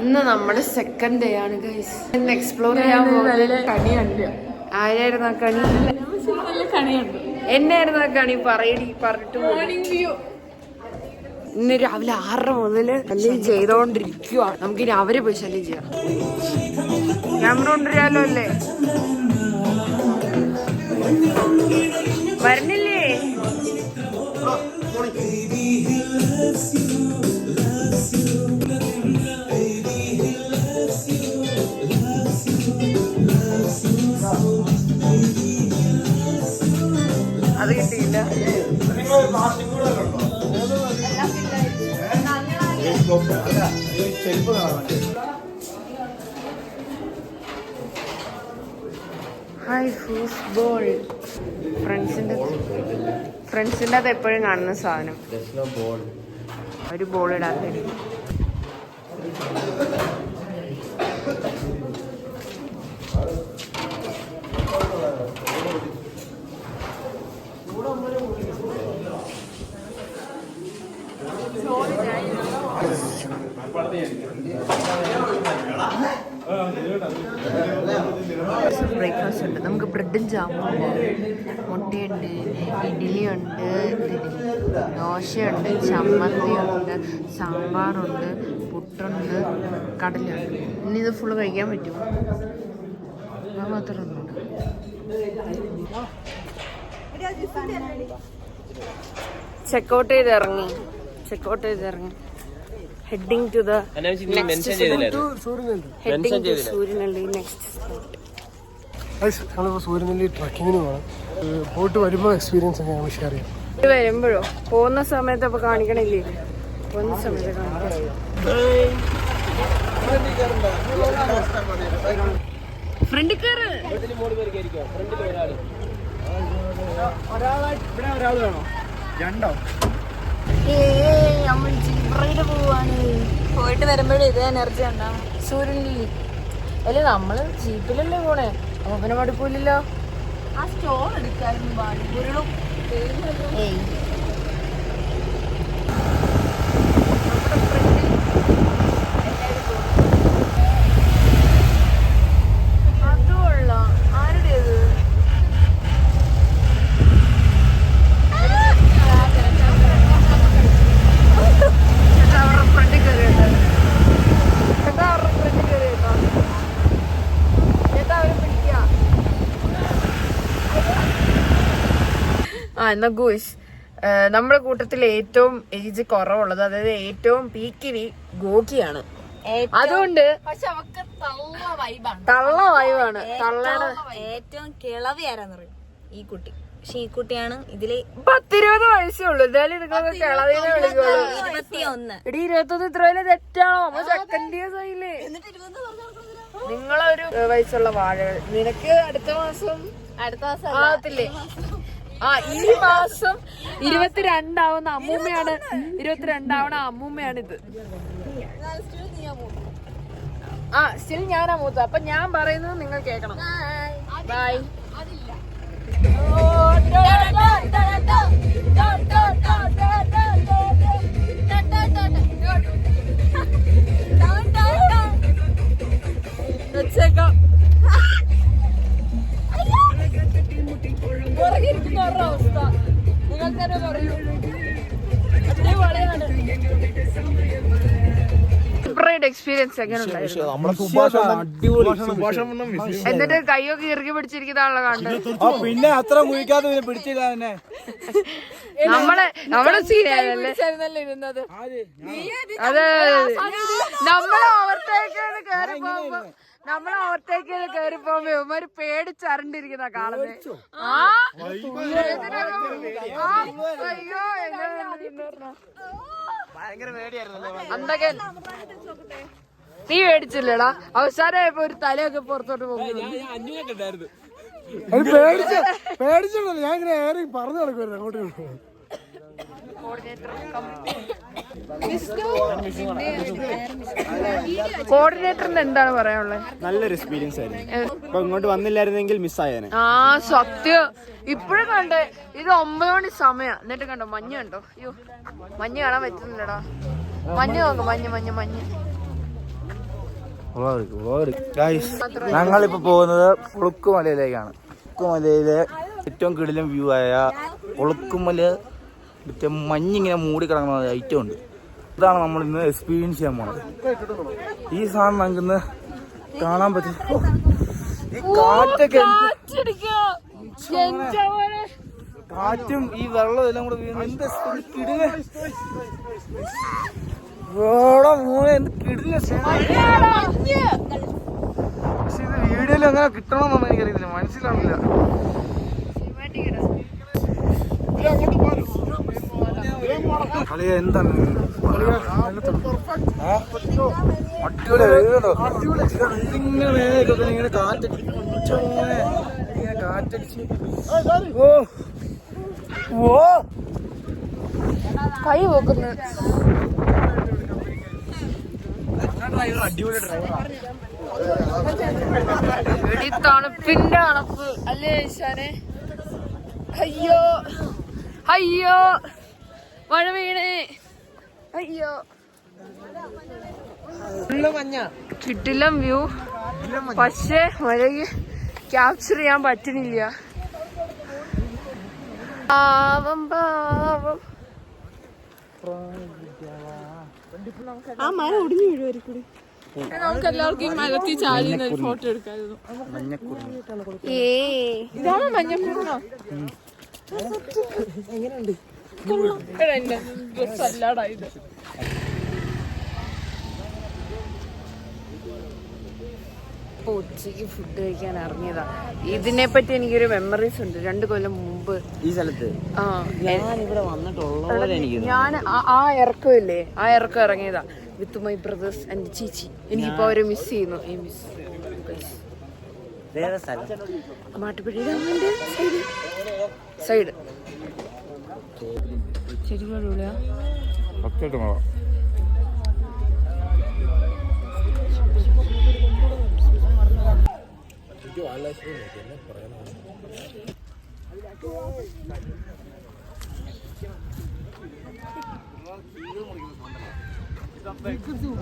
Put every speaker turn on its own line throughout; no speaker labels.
ഇന്ന് നമ്മുടെ second day ആണ് ഗൈസ്. ഇന്ന് എക്സ്പ്ലോർ ചെയ്യാൻ പോകുന്നത്. ആരായിരുന്നു ആ കണി? എന്നായിരുന്നു ആ കണി? പറഞ്ഞിട്ട് ഇന്ന് രാവിലെ 6 മുതൽ ശല്യം ചെയ്തോണ്ടിരിക്കുക. നമുക്ക് ഇനി അവരെ പോയി ശല്യം ചെയ്യാം. ക്യാമറ കൊണ്ടുവരാലോ അല്ലേ? വരണില്ലേ? അത് കിട്ടിയില്ല. Hi football. ഫ്രണ്ട്സിൻ്റെ അത് എപ്പോഴും കാണുന്ന സാധനം. ഒരു ബോൾ ഇടാത്ത ബ്രേക്ക്ഫാസ്റ്റ് ഉണ്ട്. നമുക്ക് ബ്രെഡും ജാമുണ്ട്, മുട്ടയുണ്ട്, ഇഡ്ഡലിയുണ്ട്, ദോശയുണ്ട്, ചമ്മന്തിയുണ്ട്, സാമ്പാറുണ്ട്, പുട്ടുണ്ട്, കടലുണ്ട്. ഇനി ഇത് ഫുള്ള് കഴിക്കാൻ പറ്റുമോ? അത് മാത്രമൊന്നുണ്ട്. ചെക്കൗട്ട് ചെയ്ത് ഇറങ്ങി heading to the Suryanelli next spot.
Suryanelli ട്രക്കിങ്ങിന് പോകണം. പോയിട്ട് വരുമ്പോൾ എക്സ്പീരിയൻസ് എങ്ങനെയാണ് ഷെയർ ചെയ്യാം.
വരുമ്പോഴോ? പോകുന്ന സമയത്ത് അപ്പൊ കാണിക്കണില്ലേ? പോകുന്ന സമയത്ത് കാണിക്കാം. ഫ്രണ്ടിൽ കയറ്.
പോയിട്ട് വരുമ്പോഴും ഇതേ എനർജി ഉണ്ടാവും.
സൂര്യനെല്ലി അല്ലേ? നമ്മള് ജീപ്പിലല്ലേ പോണേ, അപ്പൊ പിന്നെ മടുക്കൂലല്ലോ.
ആ സ്റ്റോൺ എടുക്കായിരുന്നു. ഉരുളും
എന്നാ ഗൂസ്, നമ്മുടെ കൂട്ടത്തിൽ ഏറ്റവും ഏജ് കുറവുള്ളത്, അതായത് ഏറ്റവും പീക്കിരി ഗോകിയാണ്. അതുകൊണ്ട് തള്ള വൈബാണ്. തള്ളയുടെ
ഏറ്റവും കിളവി ആരാന്നറിയും? ഈ കുട്ടി. പക്ഷെ ഈ കുട്ടിയാണ് ഇതില്
10-20 വയസ്സേ ഉള്ളൂ. എന്തായാലും ഇതൊക്കെ കിളവിനെ വിളിക്കുള്ളൂ.
21.
എടി 21 ഇത്ര വലിയ തെറ്റാണോ? നമ്മൾ സെക്കൻഡ് ഇയേഴ്സ് ആയില്ലേ? നിങ്ങളൊരു വയസ്സുള്ള വാഴകൾ. നിനക്ക് അടുത്ത മാസം ആകത്തില്ലേ? ഈ മാസം 22 ആവുന്ന അമ്മൂമ്മയാണ്. 22 ആവണ അമ്മൂമ്മയാണിത്. സ്റ്റിൽ ഞാനാ മൂത്ത. അപ്പൊ ഞാൻ പറയുന്നത് നിങ്ങൾ കേൾക്കണം. ബൈ. നിങ്ങൾ തന്നെ പറയൂ. എക്സ്പീരിയൻസ് എങ്ങനെയുണ്ടായിരുന്നു? എന്നിട്ട് കൈയൊക്കെ ഇറുകി പിടിച്ചിരിക്കുന്നതാണല്ലോ കണ്ടത്.
പിന്നെ അത്ര കുഴിക്കാതെ പിടിച്ചില്ല തന്നെ.
നമ്മളെ സീനായല്ലേ ഇരുന്നത്. അത് നമ്മളെ ഓവർടേക്ക് കയറി പോകുമ്പോ ഇവന്മാര് പേടിച്ചരണ്ടിരിക്കുന്ന കാണുന്നത്. അന്നൊക്കെ നീ പേടിച്ചില്ലടാ. അവസാനമായപ്പോ ഒരു തലയൊക്കെ പുറത്തോട്ട് പോകുന്നു.
പേടിച്ചോ? ഞാൻ ഇങ്ങനെ ഏറി പറഞ്ഞു നടക്കുവായിരുന്നു അങ്ങോട്ട്.
കോർഡിനേറ്ററിന് എന്താണ് പറയാനുള്ളത്?
നല്ലൊരു എക്സ്പീരിയൻസ് ആയിരുന്നു. ഇപ്പൊ ഇങ്ങോട്ട് വന്നില്ലായിരുന്നെങ്കിൽ മിസ്സായേനെ.
സത്യം. ഇപ്പഴും കണ്ടേ, ഇത് 9 മണി സമയം. എന്നിട്ട് കണ്ടോ മഞ്ഞ് കണ്ടോ? അയ്യോ, മഞ്ഞ് കാണാൻ പറ്റുന്നില്ലടാ. മഞ്ഞ് നോക്ക്, മഞ്ഞ്.
ഞങ്ങളിപ്പോ പോകുന്നത് പുളുക്കുമലയിലേക്കാണ്. പുളുക്കുമലയിലെ ഏറ്റവും കിടിലൻ വ്യൂ ആയ പുളുക്കുമല മറ്റേ മഞ്ഞിങ്ങനെ മൂടിക്കിടക്കുന്ന ഐറ്റം ഉണ്ട്. ഇതാണ് നമ്മൾ ഇന്ന് എക്സ്പീരിയൻസ് ചെയ്യാൻ പോണത്. ഈ സാധനം നമുക്കിന്ന് കാണാൻ പറ്റും. ഈ കാറ്റൊക്കെ കാറ്റും ഈ വെള്ളം എല്ലാം കൂടെ വീഴുന്ന എന്ത് കിടില കിടില. പക്ഷെ ഇത് വീഡിയോയിൽ അങ്ങനെ കിട്ടണമെന്നൊന്നും എനിക്കറിയത്തില്ല, മനസ്സിലാവില്ല. കളിയ എന്താണ് ഇങ്ങനെ കാറ്റടിച്ച് ഇങ്ങനെ കാറ്റടിച്ച്
കൈ പോക്കുന്നു.
അടിപൊളി ഡ്രൈവറാണ്.
തണുപ്പിന്റെ തണുപ്പ് അല്ലേ ഈശാനെ? അയ്യോ അയ്യോ മഴ വീണേ. അയ്യോ കിട്ടില്ലം വ്യൂ. പക്ഷേ മഴയ്ക്ക് ക്യാപ്ചർ ചെയ്യാൻ പറ്റണില്ല. പാവം പാവം.
ആ മഴ ഒടിഞ്ഞു വീഴുമായിരിക്കും. നമുക്ക് എല്ലാവർക്കും ഈ മരത്തിൽ ചാടി ഫോട്ടോ എടുക്കായിരുന്നു. ഇതാണ് മഞ്ഞക്കുറിനോ? എങ്ങനെയുണ്ട്? എന്റെ ഡ്രസ് അല്ലാടായത്.
ഉച്ചക്ക് ഫുഡ് കഴിക്കാൻ ഇറങ്ങിയതാ. ഇതിനെ പറ്റി എനിക്കൊരു മെമ്മറീസ് ഉണ്ട്. 2 കൊല്ലം മുമ്പ്
ഈ സ്ഥലത്ത് ഞാനിവിടെ വന്നിട്ടുള്ള
ഞാൻ ആ ഇറക്കമില്ലേ, ആ ഇറക്കം ഇറങ്ങിയതാ വിത്ത് മൈ ബ്രദേഴ്സ് ആൻഡ് ചേച്ചി. എനിക്കിപ്പോ അവരെ മിസ് ചെയ്യുന്നു. ഈ മിസ് മാട്ടുപള്ളി ഡാമിന്റെ സൈഡ് ശരിക്കും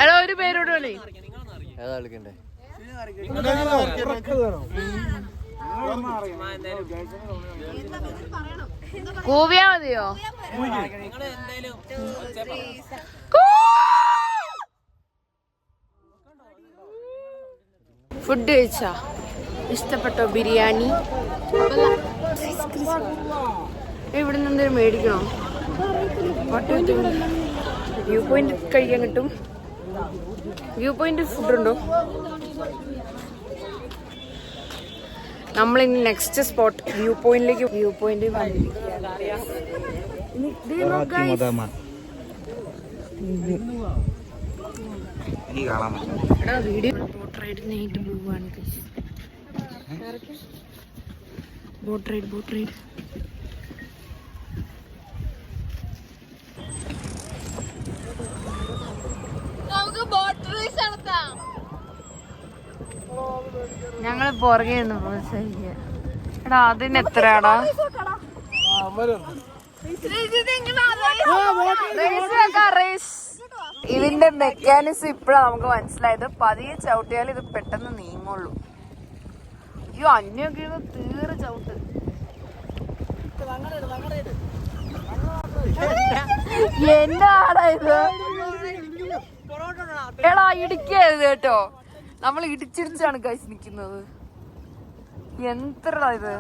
എടാ ഒരു പേരോട് കളി.
ഏതാ കളിക്കണ്ടേ?
കൂവിയാ മതിയോ? ഫുഡ് കഴിച്ചാ? ഇഷ്ടപ്പെട്ടോ ബിരിയാണി? ഇവിടെ നിന്ന് എന്തെങ്കിലും മേടിക്കണോ? വ്യൂ പോയിന്റ് കഴിക്കാൻ കിട്ടും. വ്യൂ പോയിന്റ് ഫുഡ് ഉണ്ടോ? നമ്മളിനി നെക്സ്റ്റ് സ്പോട്ട് വ്യൂ പോയിന്റിലേക്ക്. വ്യൂ പോയിന്റ് വീഡിയോ ബോട്ട് റൈഡിനായിട്ട് പോവാണ്. ബോട്ട് റൈഡ് ഞങ്ങള് പുറകെ നിന്ന് പ്രോത്സാഹിക്കുക. എടാ അതിന് എത്രയാടാ? ഇതിന്റെ മെക്കാനിസം ഇപ്പഴാണ് നമുക്ക് മനസ്സിലായത്. പതിയെ ചവിട്ടിയാൽ ഇത് പെട്ടെന്ന് നീങ്ങുള്ളൂ. അയ്യോ അന്യൊക്കെ തീരെ ചവിട്ട്. എന്നാടാ ഇത്? എടാ ഇടിക്കരുത് കേട്ടോ. നമ്മൾ ഇടിച്ചിടിച്ചാണ് കഴിച്ച് നിക്കുന്നത്. എന്തടാ ഇത്?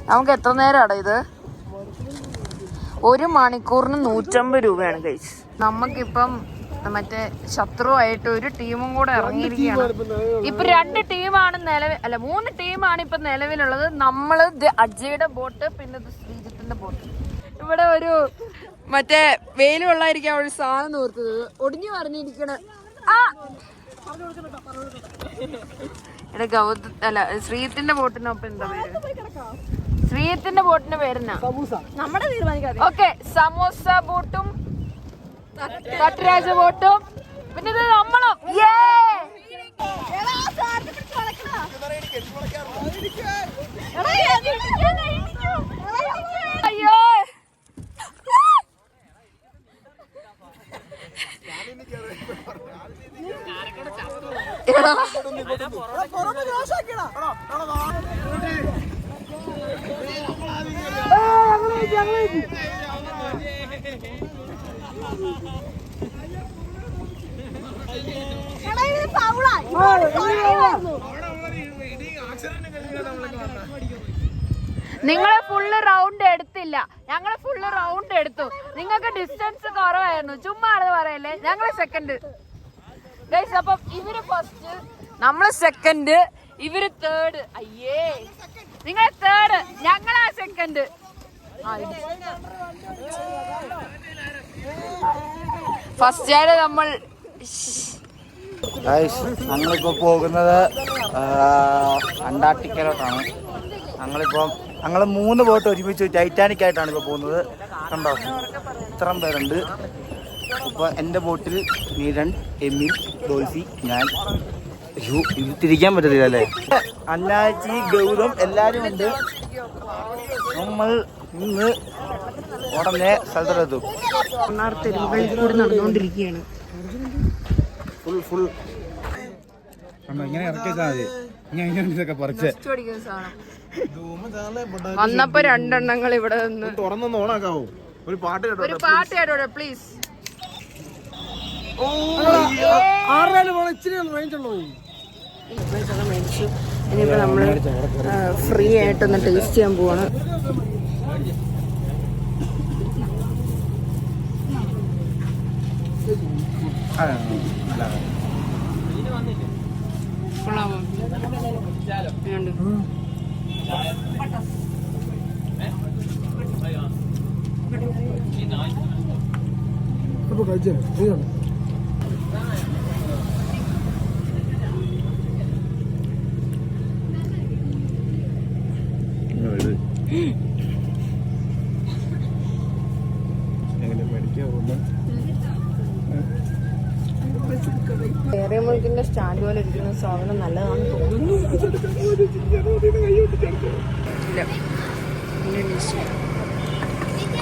നമുക്ക് എത്ര നേരമാടാ ഇത്? 1 മണിക്കൂറിന് 150 രൂപയാണ് കഴിച്ച്. നമുക്കിപ്പം മറ്റേ ശത്രുവായിട്ട് ഒരു ടീമും കൂടെ ഇറങ്ങിയിരിക്കുകയാണ്. ഇപ്പൊ 2 ടീമാണ് നിലവിൽ, അല്ല 3 ടീമാണ് ഇപ്പൊ നിലവിലുള്ളത്. നമ്മള് അജയുടെ ബോട്ട്, പിന്നെ ശ്രീജിത്തിന്റെ ബോട്ട്. ഇവിടെ ഒരു മറ്റേ വെയിൽ കൊള്ളായിരിക്കാൻ ഒരു സാധനം നോർത്തത് ഒടിഞ്ഞു പറഞ്ഞിരിക്കണ. എടാ ഗൗത അല്ല ശ്രീയത്തിന്റെ ബോട്ടിനൊപ്പം എന്താ പേര്? ശ്രീയത്തിന്റെ ബോട്ടിന്റെ പേരെന്നാ?
നമ്മുടെ തീരുമാനിക്കാതെ.
ഓക്കെ, സമോസ ബോട്ടും തട്ടുരാജ ബോട്ടും പിന്നെ ഇത് നമ്മളും. അയ്യോ നിങ്ങളെ ഫുള്ള് റൗണ്ട് എടുത്തില്ല, ഞങ്ങള് ഫുള്ള് റൗണ്ട് എടുത്തു. നിങ്ങൾക്ക് ഡിസ്റ്റൻസ് കുറവായിരുന്നു, ചുമ്മാ ആണെന്ന് പറയല്ലേ. ഞങ്ങള് സെക്കൻഡ് ഗൈസ്. അപ്പം ഇവര് ഫസ്റ്റ്, നമ്മള് സെക്കൻഡ്, ഇവര് തേർഡ്. അയ്യേ, നിങ്ങളെ തേർഡ്, ഞങ്ങളാ സെക്കൻഡ്. ഫസ്റ്റ് ആയിട്ട് നമ്മൾ
ഞങ്ങളിപ്പോൾ പോകുന്നത് അന്റാർട്ടിക്കയിലോട്ടാണ്. ഞങ്ങൾ 3 ബോട്ട് ഒരുമിച്ച് ടൈറ്റാനിക് ആയിട്ടാണ് ഇപ്പോൾ പോകുന്നത്. കണ്ടോ, ഇത്രയും പേരുണ്ട്. ഇപ്പോൾ എൻ്റെ ബോട്ടിൽ നീരൻ, എമിൽ, ഡോൾഫി, ഞാൻ. ഇത് തിരിക്കാൻ പറ്റത്തില്ല അല്ലേ? അന്നാച്ചി, ഗൗതം എല്ലാവരും ഉണ്ട്. നമ്മൾ ഇന്ന് ഉടനെ സ്ഥലത്തെത്തും.
നടന്നുകൊണ്ടിരിക്കുകയാണ്.
ഫുൾ ഇങ്ങനെ ഇറക്കിച്ചാൽ മതി. ഇതൊക്കെ പറിച്ച്
വന്നപ്പോ 2 എണ്ണങ്ങൾ ഇവിടെ നിന്ന്
തുറന്നൊന്ന് ഓണാക്കാവോ? ഒരു പാട്ട്
കേട്ടോ പ്ലീസ്. മേടിച്ചു. ഇനിയിപ്പോ നമ്മള് ഫ്രീ ആയിട്ടൊന്ന് ടേസ്റ്റ് ചെയ്യാൻ പോവാണ്. ഏറെ മുഴുക്കിന്റെ സ്റ്റാൻഡ് പോലെ ഇരിക്കുന്ന സാധനം നല്ലതാണെന്ന് തോന്നുന്നു.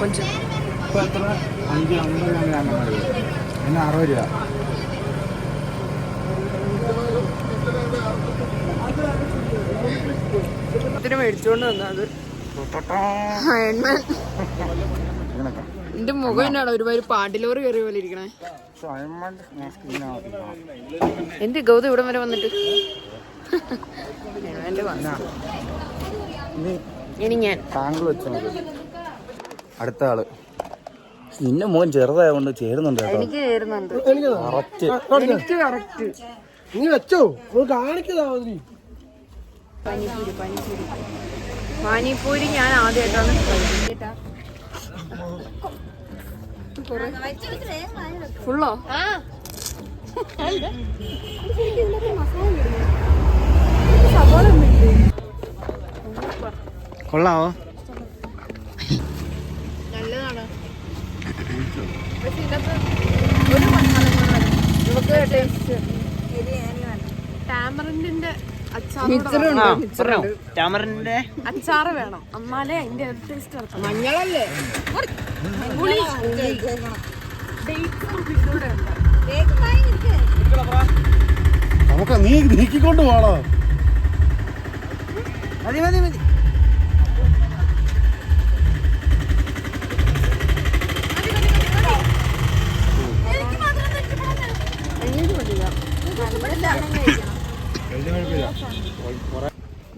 കൊഞ്ചം
60 രൂപ.
ഇതിന് മേടിച്ചോണ്ട് വന്നത് എന്റെ മുഖം തന്നെയാണ് ഒരുപാട് പാണ്ടിലോറ് കയറിയ പോലെ ഇരിക്കണേ. എന്റെ ഗൗതം ഇവിടം വരെ വന്നിട്ട് ഇനി ഞാൻ
അടുത്ത ആള് നിന്റെ മോൻ ചെറുതായതുകൊണ്ട് ചേരുന്നുണ്ട്.
എനിക്ക് ചേരുന്നുണ്ട്. എനിക്ക് കറക്റ്റ്.
നീ വെച്ചോ കാണിക്കതാ.
പാനിപ്പൂരി ഞാൻ ആദ്യമായിട്ടാണ്. ഫുള്ളോ?
കൊള്ളാവോ?
നല്ലതാണ്. പക്ഷെ ഇതൊക്കെ ഒരു നമുക്ക് ടേസ്റ്റ് ടാമറിന്റെ അച്ചാറ് വേണം, എന്നാലേ അതിന്റെ ടേസ്റ്റ് ഇറക്കും. മഞ്ഞളല്ലേ
നമുക്ക് നീ നീക്കിക്കൊണ്ട് പോണോ?
മതി മതി മതി.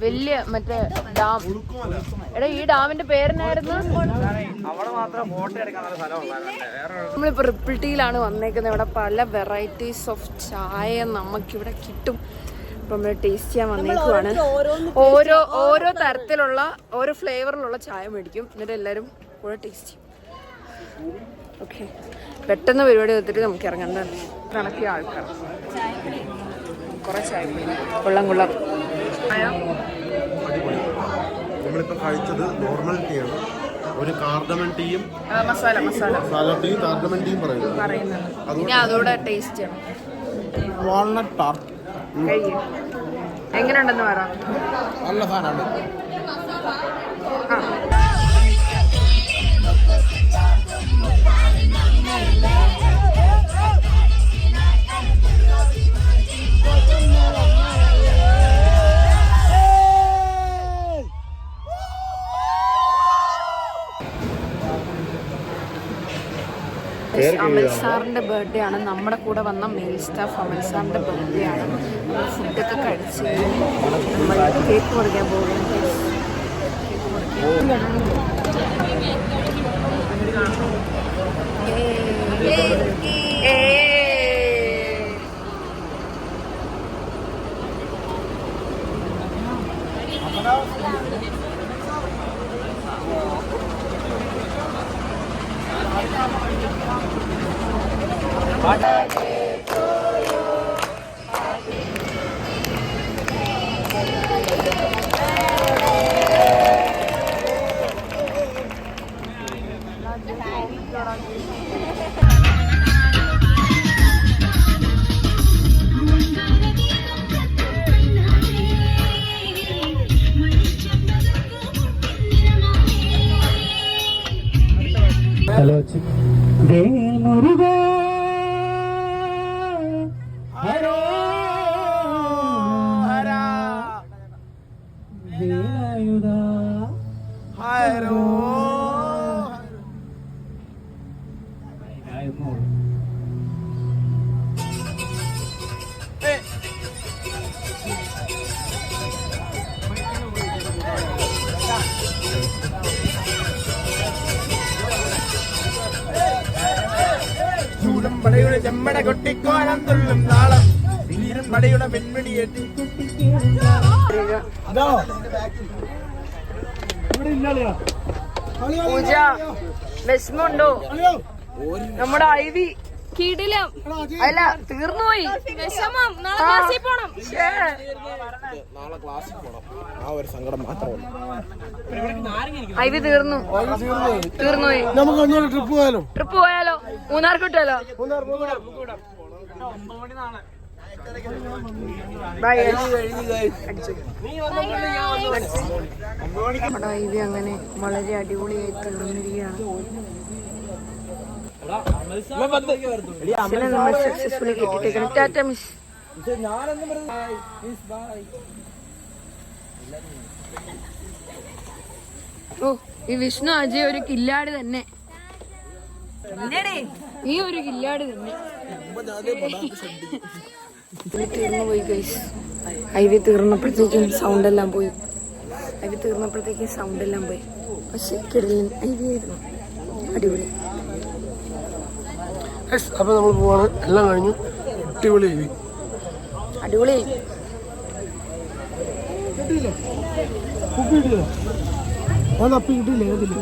വലിയ മറ്റേ ഡാം. എടാ ഈ ഡാമിന്റെ പേരെന്നായിരുന്നു? നമ്മളിപ്പോ റിപ്പിൾ ടീയിലാണ് വന്നേക്കുന്നത്. ഇവിടെ പല വെറൈറ്റീസ് ഓഫ് ചായ നമുക്കിവിടെ കിട്ടും. ഇപ്പൊ നമ്മള് ടേസ്റ്റ് ചെയ്യാൻ വന്നേക്കുവാണ്. ഓരോ തരത്തിലുള്ള ഓരോ ഫ്ലേവറിലുള്ള ചായ മേടിക്കും. എന്നിട്ട് എല്ലാരും കൂടെ ടേസ്റ്റ് ചെയ്യും. ഓക്കെ, പെട്ടെന്ന് പരിപാടി നിർത്തിട്ട് നമുക്ക് ഇറങ്ങേണ്ടത്. കണക്കിയ ആൾക്കാർ കുറെ ചായ കൊള്ളാം.
നമ്മളിപ്പോ കഴിച്ചത് നോർമൽ ടീ ആണ്. ഒരു കാർഡമൻ ടീയും
മസാല
ടീ കാർഡമൻ ടീയും
പറയുന്നത്. ഇനി അതോടെ ടേസ്റ്റ് ചെയ്യണം.
വാൾനട്ട് ടാർട്ട്
എങ്ങനെയുണ്ടെന്ന് പറ.
നല്ല സാധനമാണ്.
അമൽ സാറിന്റെ ബർത്ത്ഡേ ആണ്. നമ്മുടെ കൂടെ വന്ന മെയിൽ സ്റ്റാഫ് അമൽ സാറിന്റെ ബർത്ത്ഡേ ആണ്. ഫുഡൊക്കെ കഴിച്ച് നമ്മൾ കേക്ക് മുറിക്കാൻ പോകുന്നു.
ഹലോ മുരുക ഹരോ ഹര വേലായുധ ഹരോ പടയുടെ ചെമ്മട കൊട്ടിക്കോലം തുള്ളും നാളം വീരൻ പടയുടെ പെൺമണിയേറ്റി
പൂജ വിഷമുണ്ടോ? നമ്മുടെ ഐവി കിടിലം അല്ല തീർന്നുപോയി. വിഷമം നാളെ പോണം.
നാളെ ക്ലാസ്സിൽ പോകണം, ആ ഒരു സങ്കടം മാത്രമല്ല.
ഐവി തീർന്നുപോയി.
നമുക്ക്
ട്രിപ്പ് പോയാലോ? മൂന്നാർക്ക് കിട്ടുമല്ലോ. നമ്മുടെ ഐവി അങ്ങനെ വളരെ അടിപൊളിയായി തീർന്നിരിക്കുകയാണ്. നമ്മൾ സക്സസ്ഫുള്ളി കിട്ടിയിട്ടേക്കണം. ടാറ്റ മിസ്. ഓ ഈ വിഷ്ണു അജയ് ഒരു കില്ലാടി തന്നെ. നീ ഒരു കില്ലാടി തന്നെ. തീർന്നു പോയി ഗൈസ്. ഐവി തീർന്നപ്പോഴത്തേക്കും സൗണ്ട് എല്ലാം പോയി. പക്ഷെ കിടലൻ ഐവി ആയിരുന്നു. അടിപൊളി.
അപ്പൊ നമ്മൾ പോവാണ്. എല്ലാം കഴിഞ്ഞു.
അടിപൊളി.
കിട്ടിയില്ലേ?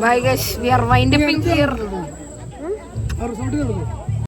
Bye guys, we are winding up here.